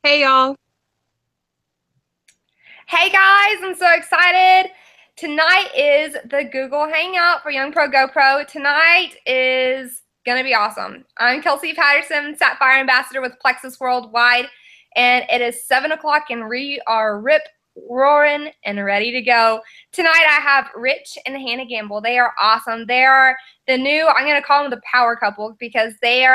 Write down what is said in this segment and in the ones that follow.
Hey y'all. Hey guys, I'm so excited. Tonight is the Google Hangout for Young Pro GoPro. Tonight is gonna be awesome. I'm Kelsey Patterson, Sapphire Ambassador with Plexus Worldwide, and it is 7 o'clock and we are rip roaring and ready to go. Tonight I have Rich and Hannah Gamble. They are awesome. They are the new, I'm gonna call them the power couple because they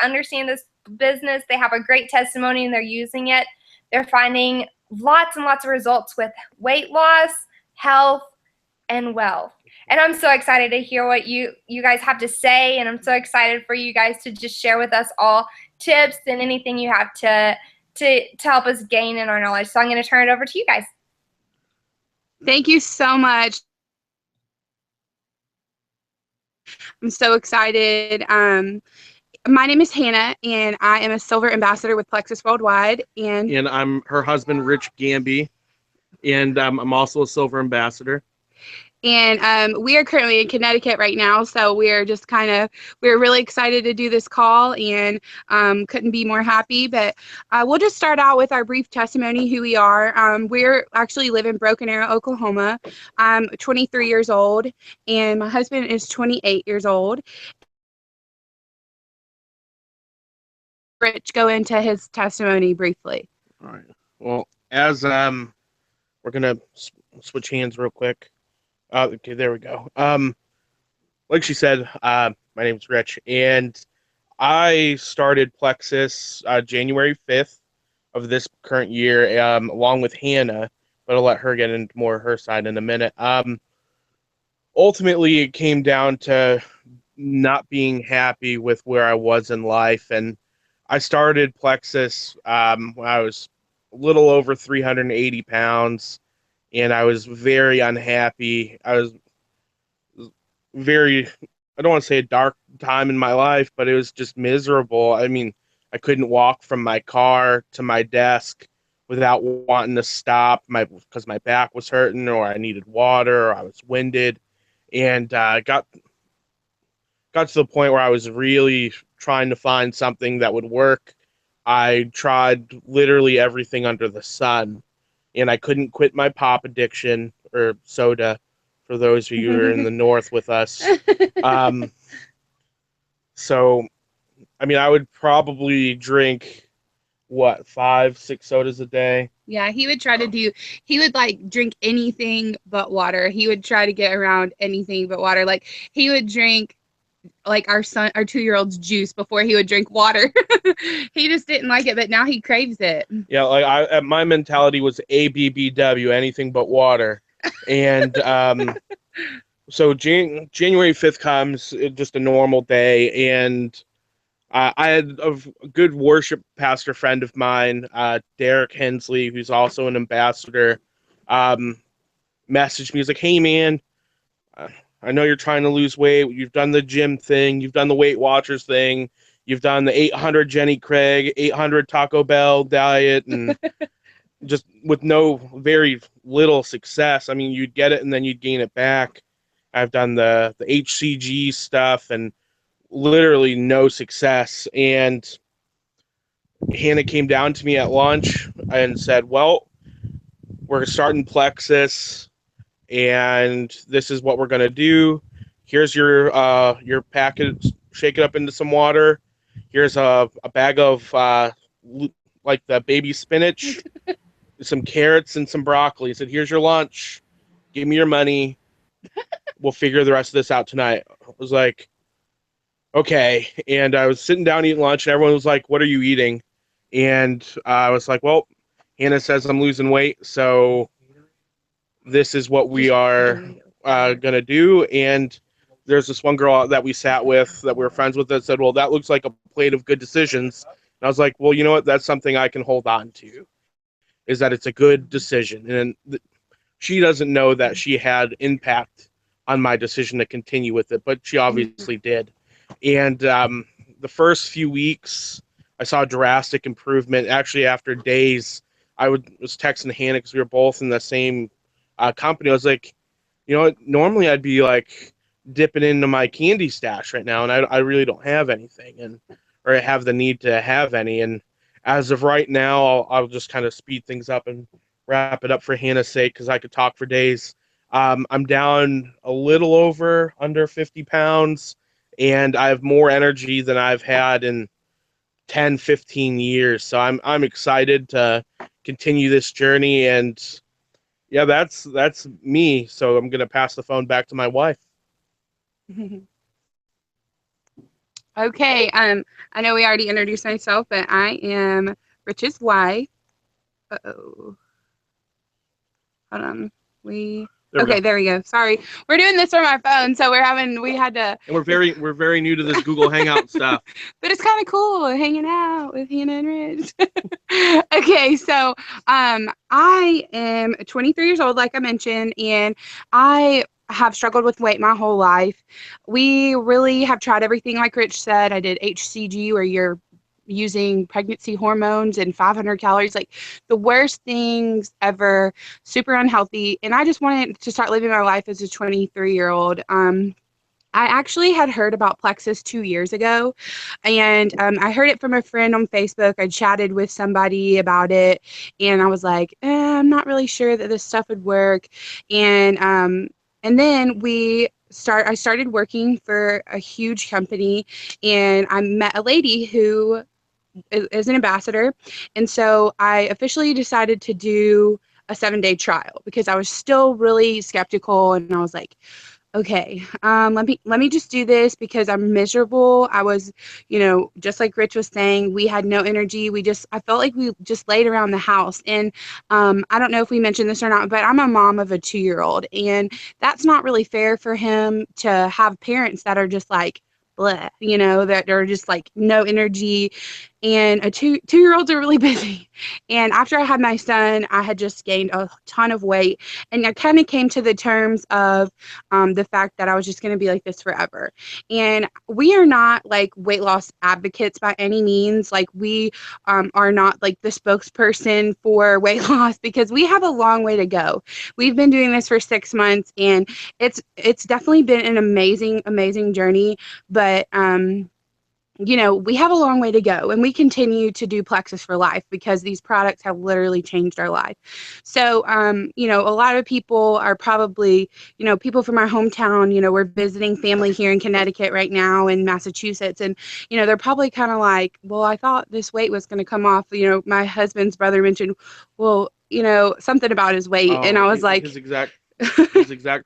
understand this business. They have a great testimony and they're using it. They're finding lots and lots of results with weight loss, health, and wealth. And I'm so excited to hear what you guys have to say, and I'm so excited for you guys to just share with us all tips and anything you have to help us gain in our knowledge. So I'm going to turn it over to you guys. Thank you so much. I'm so excited. My name is Hannah, and I am a Silver Ambassador with Plexus Worldwide. And I'm her husband, Rich Gamby, and I'm also a Silver Ambassador. And we are currently in Connecticut right now, so we're really excited to do this call and couldn't be more happy. But we'll just start out with our brief testimony, who we are. We're actually live in Broken Arrow, Oklahoma. I'm 23 years old, and my husband is 28 years old. Rich, go into his testimony briefly. All right. Well, as we're gonna switch hands real quick. Okay, there we go. Like she said, my name's Rich, and I started Plexus January 5th of this current year, along with Hannah, but I'll let her get into more of her side in a minute. Ultimately, it came down to not being happy with where I was in life, and I started Plexus when I was a little over 380 pounds, and I was very unhappy. I was very, I don't want to say a dark time in my life, but it was just miserable. I mean, I couldn't walk from my car to my desk without wanting to stop because my back was hurting, or I needed water, or I was winded, and got to the point where I was really trying to find something that would work. I tried literally everything under the sun, and I couldn't quit my pop addiction or soda. For those of you who are in the north with us, um, so I mean, I would probably drink what 5, 6 sodas a day. Yeah, he would like drink anything but water. He would try to get around anything but water. Like he would drink like our 2-year-old's juice before he would drink water. He just didn't like it, but now he craves it. Yeah, like my mentality was ABBW, anything but water, and so January 5th comes, just a normal day, and I had a good worship pastor friend of mine, Derek Hensley, who's also an ambassador, um, messaged me. He's like, "Hey, man, uh, I know you're trying to lose weight. You've done the gym thing. You've done the Weight Watchers thing. You've done the 800 Jenny Craig, 800 Taco Bell diet, and just with no very little success. I mean, you'd get it and then you'd gain it back. I've done the HCG stuff and literally no success. And Hannah came down to me at lunch and said, "Well, we're starting Plexus, and this is what we're gonna do. Here's your packet. Shake it up into some water. Here's a bag of like the baby spinach, some carrots, and some broccoli. He said, here's your lunch. Give me your money. We'll figure the rest of this out tonight." I was like, okay. And I was sitting down eating lunch, and everyone was like, what are you eating? And I was like, well, Hannah says I'm losing weight, so this is what we are going to do. And there's this one girl that we sat with that we were friends with that said, well, that looks like a plate of good decisions. And I was like, well, you know what? That's something I can hold on to, is that it's a good decision. And she doesn't know that she had impact on my decision to continue with it, but she obviously did. And the first few weeks, I saw a drastic improvement. Actually, after days, was texting Hannah because we were both in the same company. I was like, you know, normally I'd be like dipping into my candy stash right now, and I really don't have anything, or have the need to have any. And as of right now, I'll just kind of speed things up and wrap it up for Hannah's sake because I could talk for days. I'm down a little over under 50 pounds, and I have more energy than I've had in 10, 15 years. So I'm excited to continue this journey. And yeah, that's me. So I'm gonna pass the phone back to my wife. Okay. I know we already introduced myself, but I am Rich's wife. Uh-oh. Hold on. There we go. Sorry. We're doing this from our phone, so we had to. And we're very new to this Google Hangout stuff. But it's kind of cool hanging out with Hannah and Rich. Okay, so I am 23 years old, like I mentioned, and I have struggled with weight my whole life. We really have tried everything, like Rich said. I did HCG, where you're using pregnancy hormones and 500 calories, like the worst things ever, super unhealthy. And I just wanted to start living my life as a 23-year-old. I actually had heard about Plexus 2 years ago, and I heard it from a friend on Facebook. I chatted with somebody about it, and I was like, I'm not really sure that this stuff would work. And then I started working for a huge company, and I met a lady who is an ambassador. And so I officially decided to do a 7-day trial because I was still really skeptical, and I was like, okay, let me just do this because I'm miserable. I was, just like Rich was saying, we had no energy. I felt like we just laid around the house. And I don't know if we mentioned this or not, but I'm a mom of a 2-year-old, and that's not really fair for him to have parents that are just like, bleh, that are just like no energy. And a two-year-olds are really busy. And after I had my son, I had just gained a ton of weight. And I kind of came to the terms of the fact that I was just going to be like this forever. And we are not like weight loss advocates by any means. Like we are not like the spokesperson for weight loss because we have a long way to go. We've been doing this for 6 months, and it's definitely been an amazing, amazing journey. But we have a long way to go, and we continue to do Plexus for life because these products have literally changed our life. So, a lot of people are probably, people from our hometown, we're visiting family here in Connecticut right now in Massachusetts. And, they're probably kind of like, well, I thought this weight was going to come off. My husband's brother mentioned, well, something about his weight. And I was like, his exact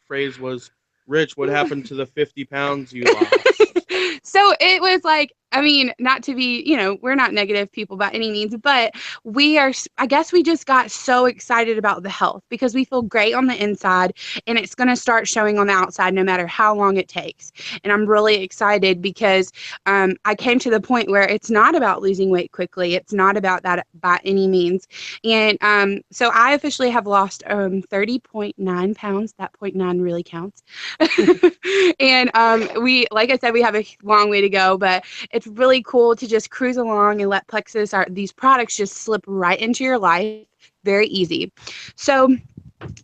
phrase was, Rich, what happened to the 50 pounds you lost? So it was like, not to be, we're not negative people by any means, but I guess we just got so excited about the health because we feel great on the inside, and it's going to start showing on the outside no matter how long it takes. And I'm really excited because I came to the point where it's not about losing weight quickly. It's not about that by any means. And so I officially have lost 30.9 pounds. That 0.9 really counts. And like I said, we have a long way to go, but it's really cool to just cruise along and let Plexus, these products just slip right into your life. Very easy. So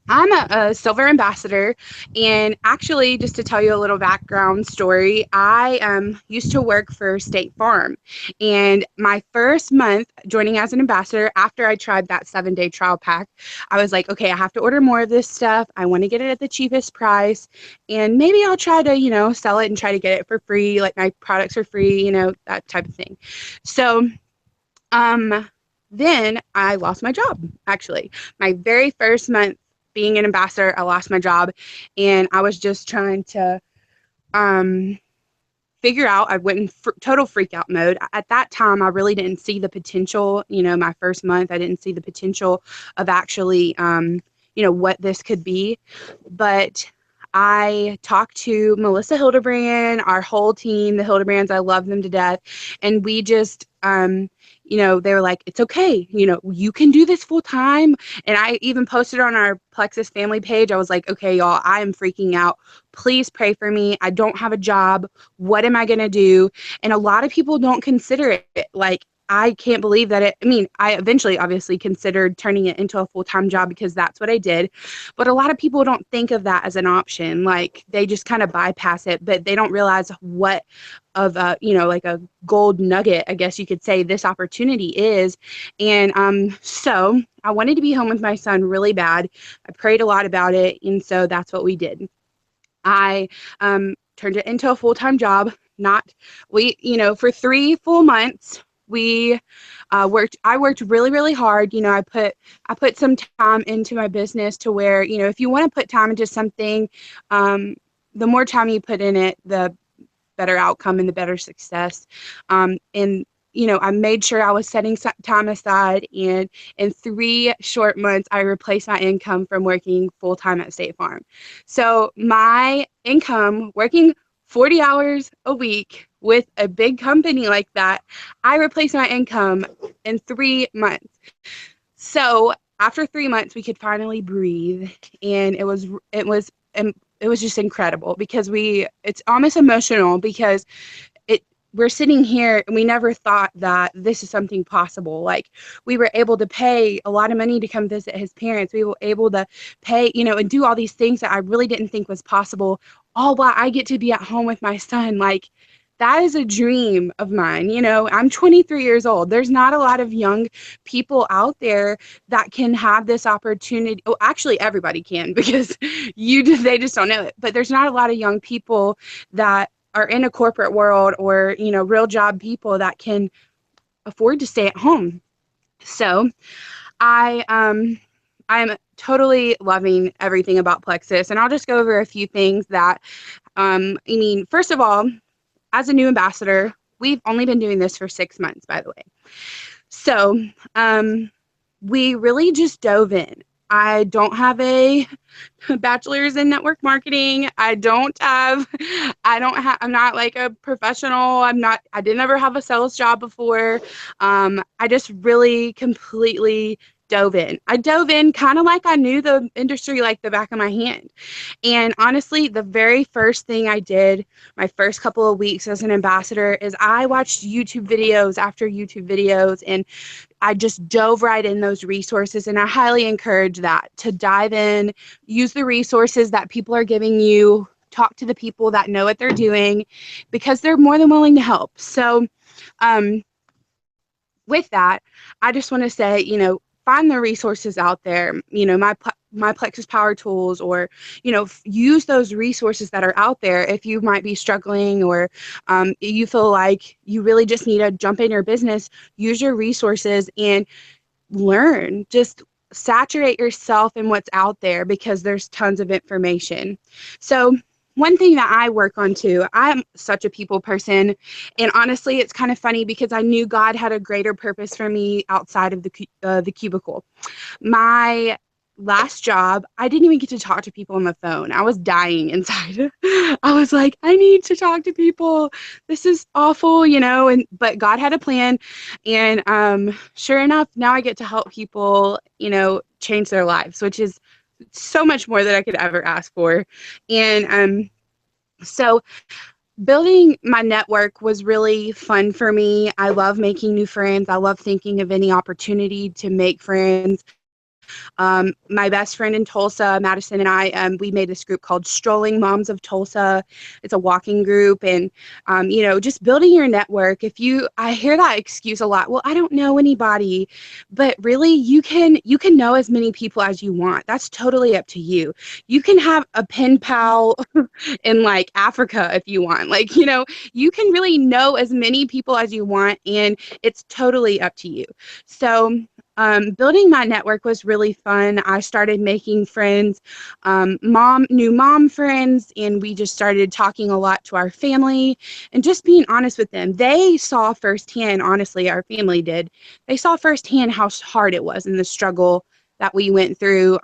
I'm a silver ambassador, and actually, just to tell you a little background story, I used to work for State Farm, and my first month joining as an ambassador, after I tried that 7-day trial pack, I was like, okay, I have to order more of this stuff. I want to get it at the cheapest price, and maybe I'll try to, sell it and try to get it for free, like my products are free, that type of thing. So, then I lost my job, actually. My very first month being an ambassador, I lost my job, and I was just trying to figure out. I went in total freak out mode. At that time, I really didn't see the potential. My first month, I didn't see the potential of actually, what this could be. But I talked to Melissa Hildebrand, our whole team, the Hildebrands. I love them to death. And we just, they were like, it's okay. You can do this full time. And I even posted on our Plexus family page. I was like, okay, y'all, I am freaking out. Please pray for me. I don't have a job. What am I going to do? And a lot of people don't consider it like I can't believe that I eventually obviously considered turning it into a full-time job because that's what I did. But a lot of people don't think of that as an option. Like they just kind of bypass it, but they don't realize what of a, like a gold nugget, I guess you could say, this opportunity is. And so I wanted to be home with my son really bad. I prayed a lot about it. And so that's what we did. I turned it into a full-time job. For 3 full months, we I worked really, really hard. I put some time into my business to where, if you want to put time into something, the more time you put in it, the better outcome and the better success. I made sure I was setting some time aside, and in 3 short months, I replaced my income from working full-time at State Farm. So my income working 40 hours a week with a big company like that, I replaced my income in 3 months. So after 3 months, we could finally breathe, and it was just incredible because it's almost emotional because we're sitting here and we never thought that this is something possible. Like we were able to pay a lot of money to come visit his parents. We were able to pay, and do all these things that I really didn't think was possible, all while I get to be at home with my son. Like that is a dream of mine. I'm 23 years old. There's not a lot of young people out there that can have this opportunity. Oh, actually everybody can because they just don't know it. But there's not a lot of young people that are in a corporate world or, real job people that can afford to stay at home. So I'm totally loving everything about Plexus. And I'll just go over a few things that, first of all, as a new ambassador, we've only been doing this for 6 months, by the way. So we really just dove in. I don't have a bachelor's in network marketing. I'm not like a professional. I didn't ever have a sales job before. I just really completely dove in. I dove in kind of like I knew the industry like the back of my hand. And honestly, the very first thing I did my first couple of weeks as an ambassador is I watched YouTube videos after YouTube videos, and I just dove right in those resources. And I highly encourage that, to dive in, use the resources that people are giving you, talk to the people that know what they're doing, because they're more than willing to help. So with that, I just want to say, find the resources out there, my Plexus Power Tools, or, use those resources that are out there if you might be struggling, or you feel like you really just need to jump in your business. Use your resources and learn. Just saturate yourself in what's out there because there's tons of information. So one thing that I work on too, I'm such a people person, and honestly, it's kind of funny because I knew God had a greater purpose for me outside of the cubicle. My last job, I didn't even get to talk to people on the phone. I was dying inside. I was like, I need to talk to people. This is awful, but God had a plan, and sure enough, now I get to help people, change their lives, which is so much more than I could ever ask for. And so building my network was really fun for me. I love making new friends. I love thinking of any opportunity to make friends. My best friend in Tulsa, Madison, and I, we made this group called Strolling Moms of Tulsa. It's a walking group, and just building your network. I hear that excuse a lot. Well, I don't know anybody, but really, you can know as many people as you want. That's totally up to you. You can have a pen pal in like Africa if you want. Like, you can really know as many people as you want, and it's totally up to you. So building my network was really fun. I started making friends, new mom friends, and we just started talking a lot to our family and just being honest with them. They saw firsthand, honestly, our family did. They saw firsthand how hard it was and the struggle that we went through,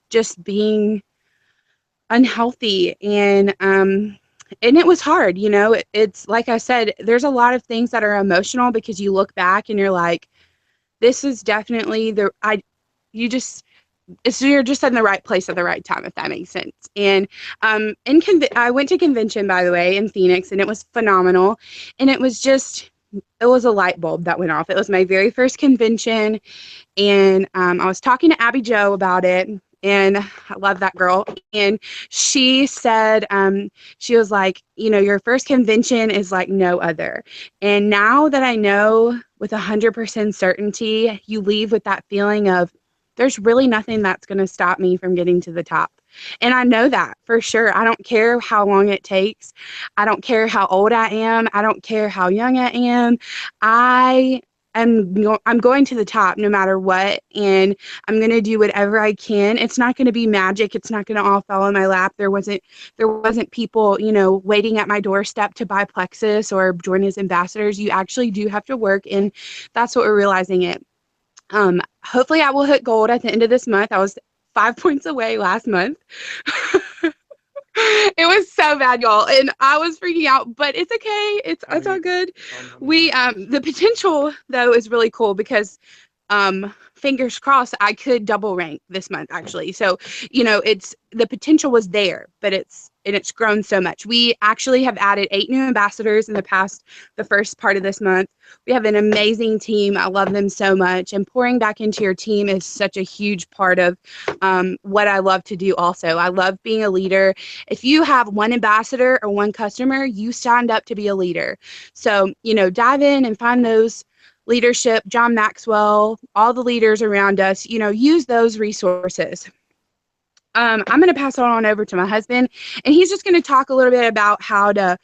just being unhealthy, and it was hard. It's like I said, there's a lot of things that are emotional because you look back and you're like, this is definitely you're just in the right place at the right time, if that makes sense. And I went to convention, by the way, in Phoenix, and it was phenomenal. And it was just, it was a light bulb that went off. It was my very first convention, and I was talking to Abby Jo about it, and I love that girl. And she said, she was like, your first convention is like no other. And now that I know with 100% certainty, you leave with that feeling of there's really nothing that's going to stop me from getting to the top. And I know that for sure. I don't care how long it takes. I don't care how old I am. I don't care how young I am. I'm going to the top no matter what, and I'm going to do whatever I can. It's not going to be magic. It's not going to all fall in my lap. There wasn't people, waiting at my doorstep to buy Plexus or join as ambassadors. You actually do have to work, and that's what we're realizing it. Hopefully I will hit gold at the end of this month. I was 5 points away last month. It was so bad, y'all, and I was freaking out, but it's okay. It's all good. The potential though is really cool because fingers crossed I could double rank this month actually. So, it's the potential was there, but it's grown so much. We actually have added 8 new ambassadors in the first part of this month. We have an amazing team. I love them so much. And pouring back into your team is such a huge part of what I love to do also. I love being a leader. If you have one ambassador or one customer, you signed up to be a leader. So, dive in and find those leadership, John Maxwell, all the leaders around us, use those resources. I'm going to pass it on over to my husband, and he's just going to talk a little bit about how to,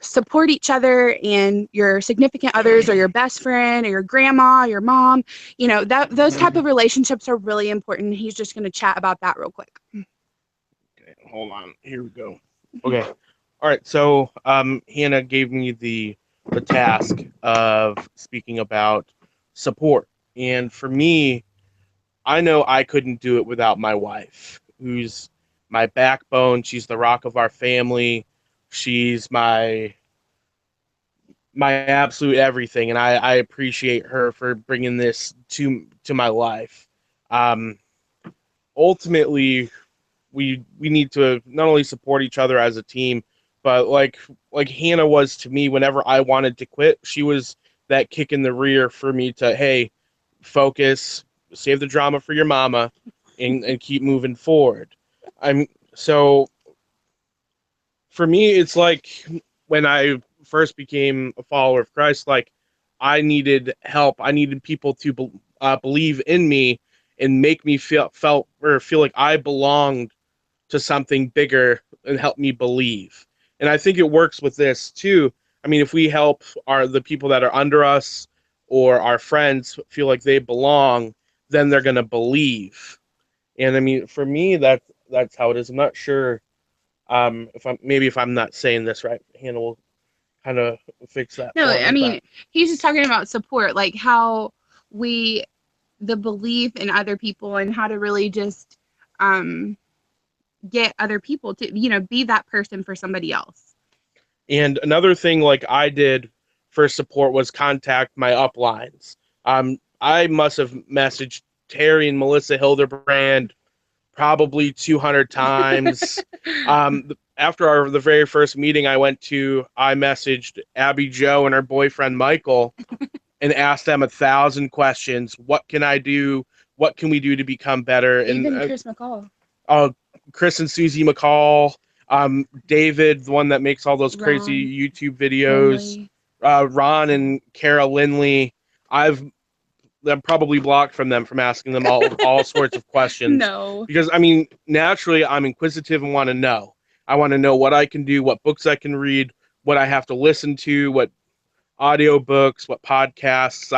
support each other and your significant others or your best friend or your grandma, your mom, those type of relationships are really important. He's just going to chat about that real quick. Okay, hold on. Here we go. Okay. All right. So Hannah gave me the task of speaking about support. And for me, I know I couldn't do it without my wife, who's my backbone. She's the rock of our family. She's my absolute everything, and I appreciate her for bringing this to my life. Ultimately, we need to not only support each other as a team, but like Hannah was to me whenever I wanted to quit. She was that kick in the rear for me to, hey, focus, save the drama for your mama, and keep moving forward. So for me, it's like when I first became a follower of Christ, like I needed help. I needed people to believe in me and make me feel like I belonged to something bigger and help me believe. And I think it works with this too. I mean, if we help the people that are under us or our friends feel like they belong, then they're going to believe. And I mean, for me, that's how it is. I'm not sure if I'm not saying this right. Hannah will kind of fix that. No, I mean, he's just talking about support, like how the belief in other people and how to really just get other people to, be that person for somebody else. And another thing like I did for support was contact my uplines. I must have messaged Terry and Melissa Hildebrand probably 200 times. After the very first meeting I went to, I messaged Abby Jo and her boyfriend Michael and asked them 1,000 questions. What can I do? What can we do to become better? Even Chris McCall. Chris and Susie McCall, David, the one that makes all those crazy YouTube videos, Ron and Kara Lindley. I'm probably blocked from them from asking them all sorts of questions. No. Because, I mean, naturally, I'm inquisitive and want to know. I want to know what I can do, what books I can read, what I have to listen to, what audiobooks, what podcasts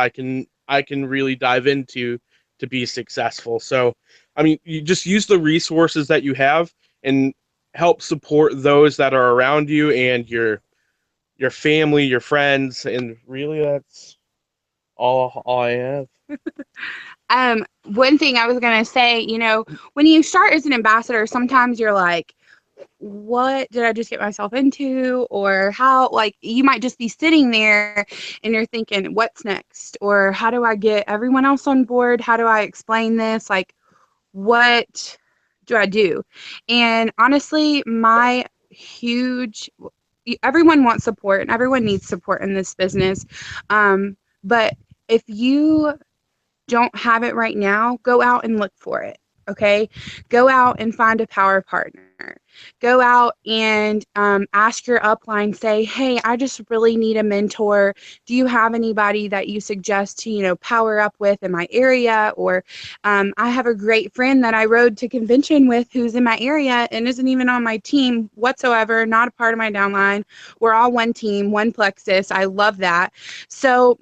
I can really dive into to be successful. So, I mean, you just use the resources that you have and help support those that are around you and your family, your friends, and really that's all I have. One thing I was going to say, when you start as an ambassador, sometimes you're like, what did I just get myself into? Or how, like, you might just be sitting there and you're thinking, what's next? Or how do I get everyone else on board? How do I explain this? Like, what do I do? And honestly, my huge everyone wants support and everyone needs support in this business. But if you don't have it right now, go out and look for it. Okay. Go out and find a power partner. Go out and ask your upline, say, hey, I just really need a mentor. Do you have anybody that you suggest to, power up with in my area? Or I have a great friend that I rode to convention with who's in my area and isn't even on my team whatsoever, not a part of my downline. We're all one team, one Plexus. I love that. So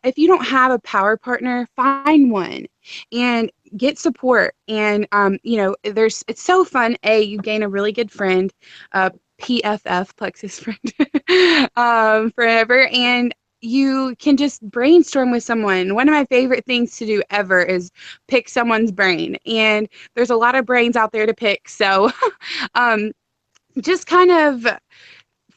if you don't have a power partner, find one and get support. And it's so fun. You gain a really good friend, PFF, Plexus friend, forever, and you can just brainstorm with someone. One of my favorite things to do ever is pick someone's brain, and there's a lot of brains out there to pick. So just kind of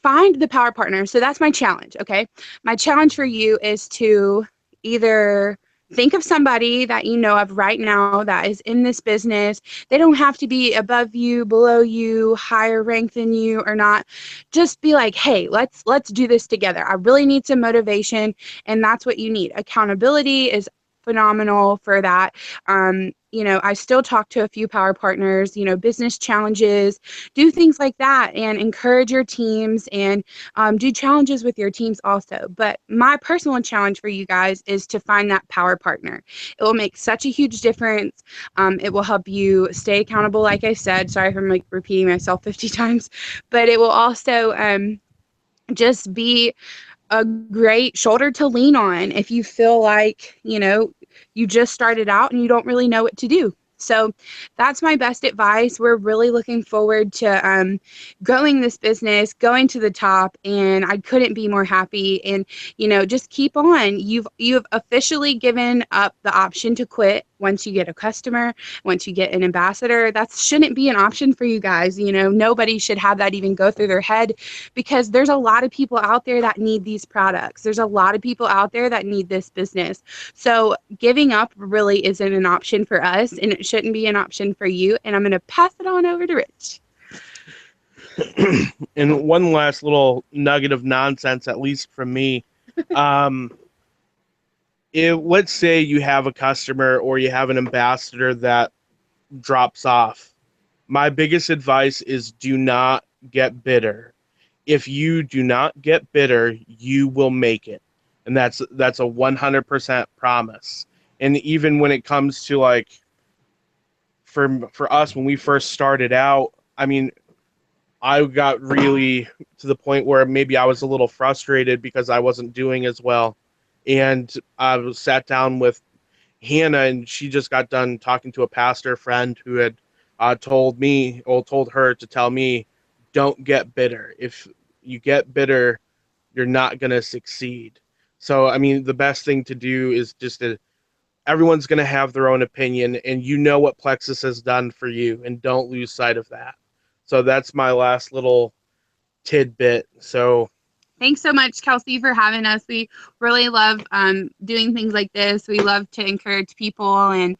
find the power partner. So that's my challenge. Okay. My challenge for you is to either think of somebody that you know of right now that is in this business. They don't have to be above you, below you, higher rank than you or not. Just be like, hey, let's do this together. I really need some motivation. And that's what you need. Accountability is phenomenal for that. I still talk to a few power partners, business challenges, do things like that, and encourage your teams, and do challenges with your teams also. But my personal challenge for you guys is to find that power partner. It will make such a huge difference. It will help you stay accountable, like I said. Sorry if I'm repeating myself 50 times, but it will also just be a great shoulder to lean on if you feel like, you just started out and you don't really know what to do. So that's my best advice. We're really looking forward to growing this business, going to the top, and I couldn't be more happy. And, just keep on. You've officially given up the option to quit once you get a customer, once you get an ambassador. That shouldn't be an option for you guys. Nobody should have that even go through their head, because there's a lot of people out there that need these products. There's a lot of people out there that need this business. So giving up really isn't an option for us, and it shouldn't be an option for you. And I'm going to pass it on over to Rich. And one last little nugget of nonsense, at least from me. Let's say you have a customer or you have an ambassador that drops off. My biggest advice is do not get bitter. If you do not get bitter, you will make it. And that's a 100% promise. And even when it comes to for us, when we first started out, I got really to the point where maybe I was a little frustrated because I wasn't doing as well. And I sat down with Hannah, and she just got done talking to a pastor friend who had told her to tell me, don't get bitter. If you get bitter, you're not going to succeed. So, the best thing to do is just everyone's going to have their own opinion, and what Plexus has done for you, and don't lose sight of that. So that's my last little tidbit. So thanks so much, Kelsey, for having us. We really love doing things like this. We love to encourage people, and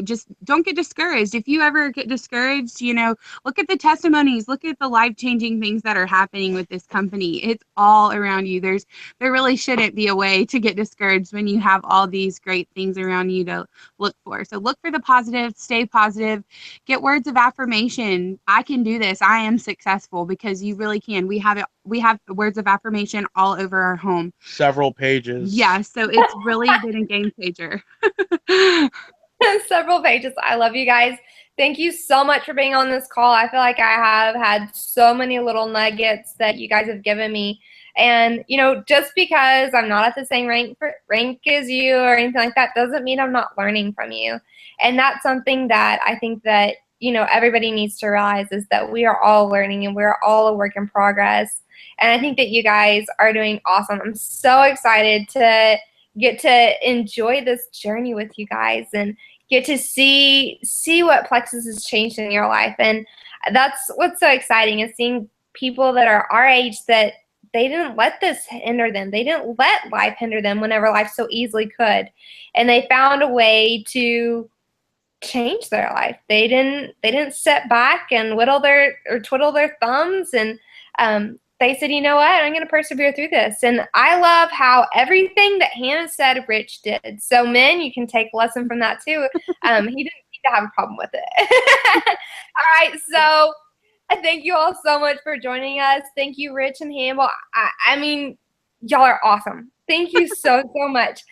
just don't get discouraged. If you ever get discouraged, look at the testimonies, look at the life-changing things that are happening with this company. It's all around you. There really shouldn't be a way to get discouraged when you have all these great things around you to look for. So look for the positive, stay positive, get words of affirmation. I can do this. I am successful, because you really can. We have words of affirmation all over our home. Several pages. Yeah, so it's really been a game changer. Several pages. I love you guys. Thank you so much for being on this call. I feel like I have had so many little nuggets that you guys have given me. And, just because I'm not at the same rank as you or anything like that doesn't mean I'm not learning from you. And that's something that I think that, everybody needs to realize, is that we are all learning and we're all a work in progress. And I think that you guys are doing awesome. I'm so excited to get to enjoy this journey with you guys and get to see what Plexus has changed in your life. And that's what's so exciting, is seeing people that are our age that they didn't let this hinder them. They didn't let life hinder them whenever life so easily could. And they found a way to change their life. They didn't sit back and twiddle their thumbs. And they said, you know what, I'm going to persevere through this. And I love how everything that Hannah said, Rich did. So men, you can take a lesson from that too. He didn't seem to have a problem with it. All right, so thank you all so much for joining us. Thank you, Rich and Hannibal. I mean, y'all are awesome. Thank you so much.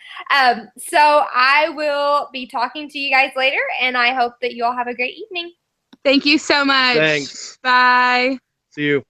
So I will be talking to you guys later, and I hope that you all have a great evening. Thank you so much. Thanks. Bye. See you.